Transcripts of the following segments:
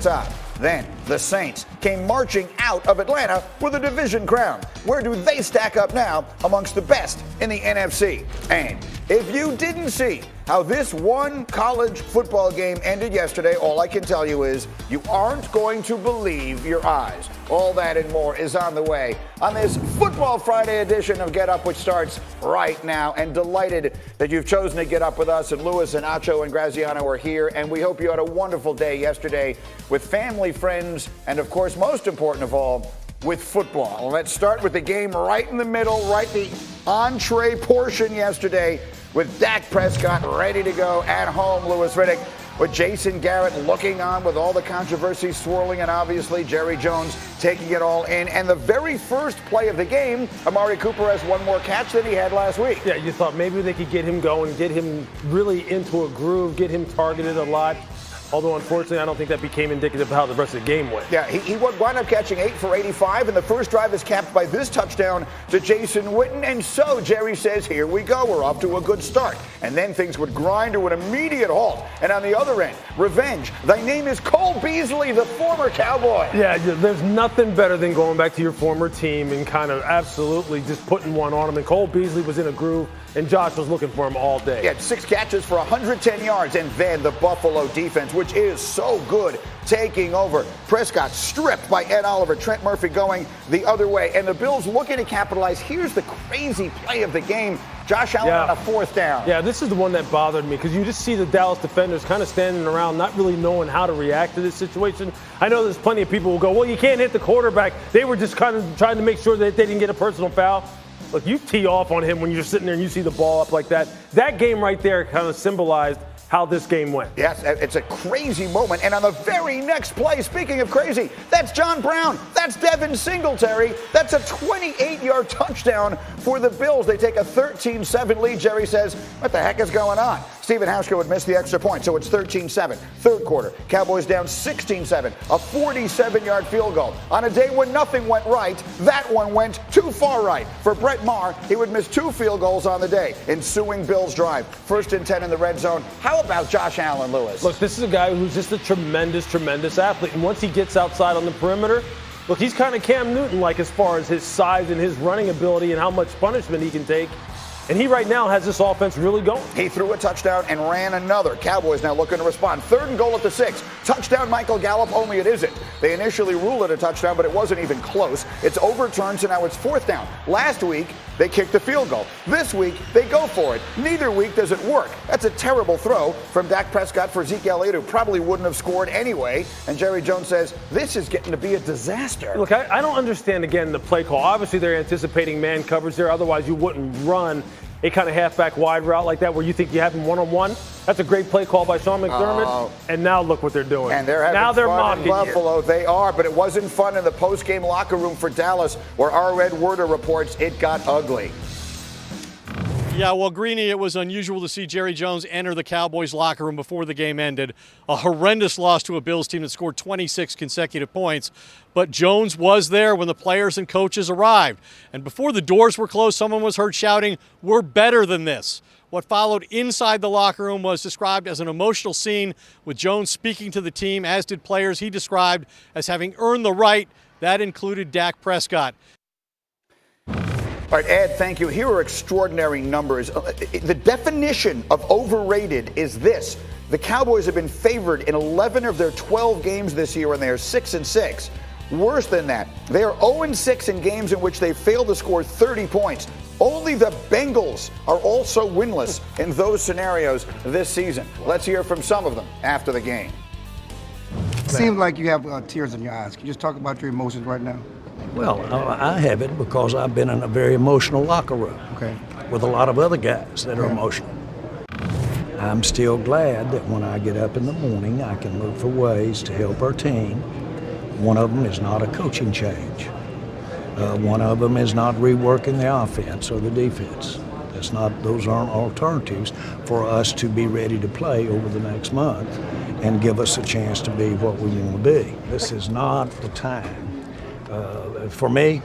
top. Then the Saints came marching out of Atlanta with a division crown. Where do they stack up now amongst the best in the NFC? And if you didn't see how this one college football game ended yesterday, all I can tell you is you aren't going to believe your eyes. All that and more is on the way on this Football Friday edition of Get Up, which starts right now. And delighted that you've chosen to get up with us. And Louis and Acho and Graziano are here. And we hope you had a wonderful day yesterday with family, friends, and of course, most important of all, with football. Let's start with the game right in the middle, right the entree portion yesterday with Dak Prescott ready to go at home, Louis Riddick, with Jason Garrett looking on with all the controversy swirling, and obviously Jerry Jones taking it all in. And the very first play of the game, Amari Cooper has one more catch than he had last week. Yeah, you thought maybe they could get him going, get him really into a groove, get him targeted a lot. Although, unfortunately, I don't think that became indicative of how the rest of the game went. Yeah, he wound up catching 8 for 85, and the first drive is capped by this touchdown to Jason Witten. And so Jerry says, here we go, we're off to a good start. And then things would grind to an immediate halt. And on the other end, revenge. Thy name is Cole Beasley, the former Cowboy. Yeah, there's nothing better than going back to your former team and kind of absolutely just putting one on him. And Cole Beasley was in a groove, and Josh was looking for him all day. He had 6 catches for 110 yards, and then the Buffalo defense, which is so good, taking over. Prescott stripped by Ed Oliver, Trent Murphy going the other way, and the Bills looking to capitalize. Here's the crazy play of the game. Josh Allen on a 4th down. Yeah, this is the one that bothered me because you just see the Dallas defenders kind of standing around not really knowing how to react to this situation. I know there's plenty of people who go, well, you can't hit the quarterback. They were just kind of trying to make sure that they didn't get a personal foul. Look, you tee off on him when you're sitting there and you see the ball up like that. That game right there kind of symbolized how this game went. Yes, it's a crazy moment. And on the very next play, speaking of crazy, that's John Brown. That's Devin Singletary. That's a 28-yard touchdown for the Bills. They take a 13-7 lead. Jerry says, what the heck is going on? Stephen Hauschka would miss the extra point, so it's 13-7. Third quarter, Cowboys down 16-7. A 47-yard field goal. On a day when nothing went right, that one went too far right. For Brett Maher, he would miss 2 field goals on the day. Ensuing Bills drive. 1st and 10 in the red zone. How about Josh Allen, Lewis? Look, this is a guy who's just a tremendous, tremendous athlete. And once he gets outside on the perimeter, look, he's kind of Cam Newton-like as far as his size and his running ability and how much punishment he can take. And he right now has this offense really going. He threw a touchdown and ran another. Cowboys now looking to respond. 3rd and goal at the 6. Touchdown Michael Gallup, only it isn't. They initially ruled it a touchdown, but it wasn't even close. It's overturned, so now it's 4th down. Last week, they kicked the field goal. This week, they go for it. Neither week does it work. That's a terrible throw from Dak Prescott for Zeke Elliott, who probably wouldn't have scored anyway. And Jerry Jones says, this is getting to be a disaster. Look, I don't understand, again, the play call. Obviously, they're anticipating man coverage there. Otherwise, you wouldn't run a kind of halfback wide route like that where you think you have him one-on-one. That's a great play call by Sean McDermott. And now look what they're doing. And they're having fun in Buffalo. They are, but it wasn't fun in the post-game locker room for Dallas, where our Ed Werder reports it got ugly. Yeah, well, Greeny, it was unusual to see Jerry Jones enter the Cowboys locker room before the game ended. A horrendous loss to a Bills team that scored 26 consecutive points. But Jones was there when the players and coaches arrived. And before the doors were closed, someone was heard shouting, "We're better than this." What followed inside the locker room was described as an emotional scene, with Jones speaking to the team, as did players he described as having earned the right. That included Dak Prescott. All right, Ed, thank you. Here are extraordinary numbers. The definition of overrated is this. The Cowboys have been favored in 11 of their 12 games this year, and they are 6-6. Worse than that, they are 0-6 in games in which they failed to score 30 points. Only the Bengals are also winless in those scenarios this season. Let's hear from some of them after the game. It seems like you have tears in your eyes. Can you just talk about your emotions right now? Well, I have it because I've been in a very emotional locker room with a lot of other guys that are emotional. I'm still glad that when I get up in the morning, I can look for ways to help our team. One of them is not a coaching change. One of them is not reworking the offense or the defense. Those aren't alternatives for us to be ready to play over the next month and give us a chance to be what we want to be. This is not the time. For me,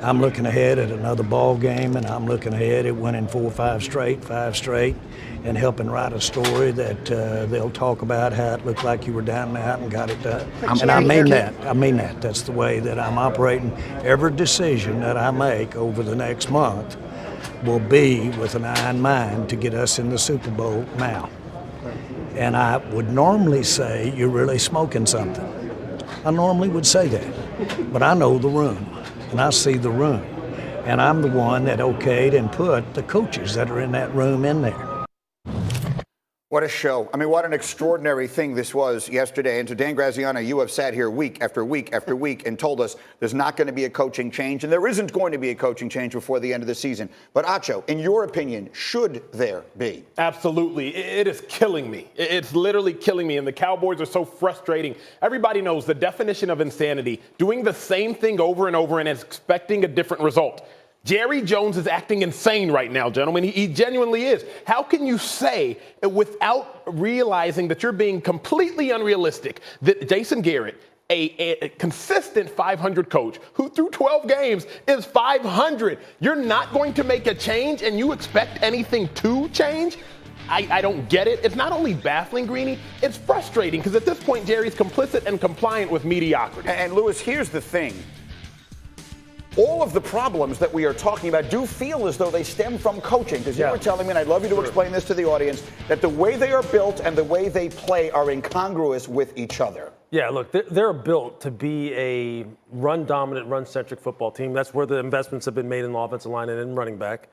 I'm looking ahead at another ball game, and I'm looking ahead at winning 4 or 5 straight, and helping write a story that they'll talk about how it looked like you were down and out and got it done. And I mean that. I mean that. That's the way that I'm operating. Every decision that I make over the next month will be with an eye in mind to get us in the Super Bowl now. And I would normally say, you're really smoking something. I normally would say that. But I know the room, and I see the room. And I'm the one that okayed and put the coaches that are in that room in there. What a show. I mean, what an extraordinary thing this was yesterday. And to Dan Graziano, you have sat here week after week after week and told us there's not going to be a coaching change, and there isn't going to be a coaching change before the end of the season. But Acho, in your opinion, should there be? Absolutely. It is killing me. It's literally killing me. And the Cowboys are so frustrating. Everybody knows the definition of insanity, doing the same thing over and over and expecting a different result. Jerry Jones is acting insane right now, gentlemen. He genuinely is. How can you say, without realizing that you're being completely unrealistic, that Jason Garrett, a consistent 500 coach who through 12 games is 500, you're not going to make a change and you expect anything to change? I don't get it. It's not only baffling, Greeny, it's frustrating because at this point, Jerry's complicit and compliant with mediocrity. And Lewis, here's the thing. All of the problems that we are talking about do feel as though they stem from coaching. Because you were telling me, and I'd love you to explain this to the audience, that the way they are built and the way they play are incongruous with each other. Yeah, look, they're built to be a run-dominant, run-centric football team. That's where the investments have been made in the offensive line and in running back.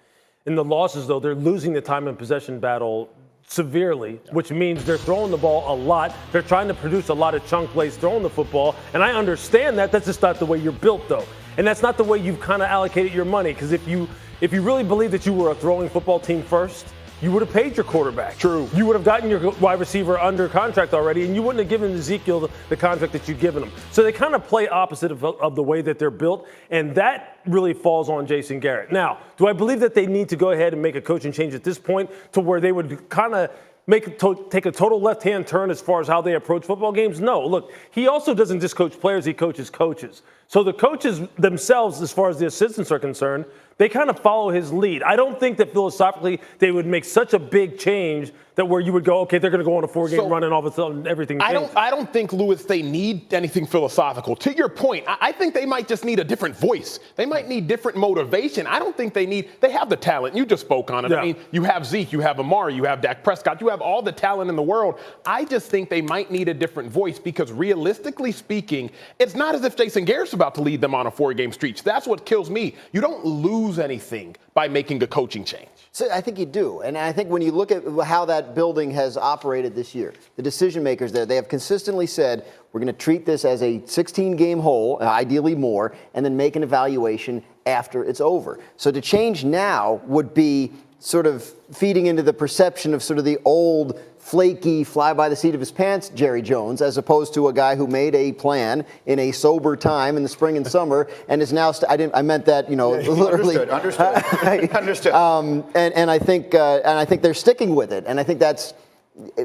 In the losses, though, they're losing the time and possession battle severely, which means they're throwing the ball a lot. They're trying to produce a lot of chunk plays throwing the football. And I understand that. That's just not the way you're built, though. And that's not the way you've kind of allocated your money. Because if you really believe that you were a throwing football team first, you would have paid your quarterback. True. You would have gotten your wide receiver under contract already, and you wouldn't have given Ezekiel the contract that you've given him. So they kind of play opposite of the way that they're built, and that really falls on Jason Garrett. Now, do I believe that they need to go ahead and make a coaching change at this point to where they would kind of take a total left-hand turn as far as how they approach football games? No. Look, he also doesn't just coach players, he coaches coaches. So the coaches themselves, as far as the assistants are concerned, they kind of follow his lead. I don't think that philosophically they would make such a big change that where you would go, okay, they're going to go on a 4-game run and all of a sudden everything changes. I don't think, Lewis, they need anything philosophical. To your point, I think they might just need a different voice. They might need different motivation. I don't think they have the talent. You just spoke on it. Yeah. I mean, you have Zeke, you have Amari, you have Dak Prescott, you have all the talent in the world. I just think they might need a different voice because realistically speaking, it's not as if Jason Garrett's about to lead them on a 4-game streak. That's what kills me. You don't lose anything by making a coaching change. So I think you do. And I think when you look at how that building has operated this year, the decision makers there, they have consistently said, we're going to treat this as a 16-game whole, ideally more, and then make an evaluation after it's over. So to change now would be sort of feeding into the perception of sort of the old flaky, fly by the seat of his pants Jerry Jones, as opposed to a guy who made a plan in a sober time in the spring and summer and is now I meant that, literally. Understood. And I think they're sticking with it. And I think that's,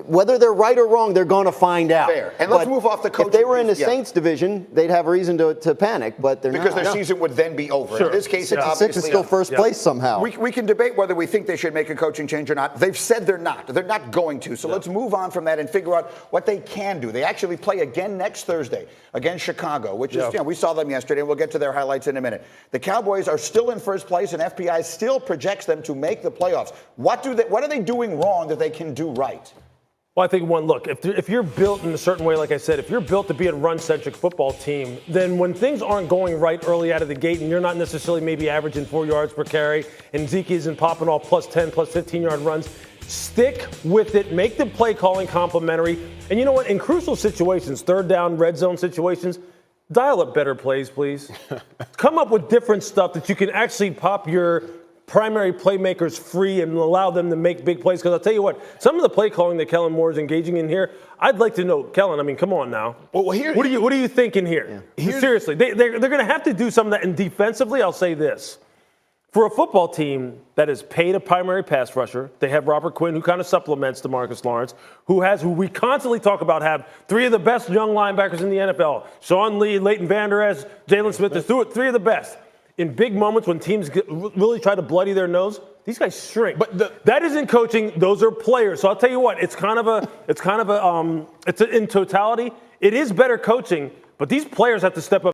whether they're right or wrong, they're going to find out. Fair. And let's move off the coaching. If they were in the Saints division, they'd have reason to panic, but they're not. Because their season would then be over. Sure. In this case, 6-6 is still first place somehow. We can debate whether we think they should make a coaching change or not. They've said they're not. They're not going to. So let's move on from that and figure out what they can do. They actually play again next Thursday against Chicago, which is, we saw them yesterday, and we'll get to their highlights in a minute. The Cowboys are still in first place, and FPI still projects them to make the playoffs. What are they doing wrong that they can do right? Well, I think look, if you're built in a certain way, like I said, if you're built to be a run-centric football team, then when things aren't going right early out of the gate and you're not necessarily maybe averaging 4 yards per carry and Zeke isn't popping off plus 10, plus 15-yard runs, stick with it, make the play calling complimentary. And you know what? In crucial situations, third down, red zone situations, dial up better plays, please. Come up with different stuff that you can actually pop your primary playmakers free and allow them to make big plays. Because I'll tell you what, some of the play calling that Kellen Moore is engaging in here, I'd like to know, Kellen, I mean, come on now. Well, what are you thinking here? Yeah. Seriously, they're going to have to do some of that. And defensively, I'll say this. For a football team that has paid a primary pass rusher, they have Robert Quinn, who kind of supplements DeMarcus Lawrence, who we constantly talk about have 3 of the best young linebackers in the NFL. Sean Lee, Leighton Vander Esch, Jalen Smith, three of the best. in big moments when teams really try to bloody their nose, these guys shrink. But that isn't coaching; those are players. So I'll tell you what, it's in totality, it is better coaching. But these players have to step up.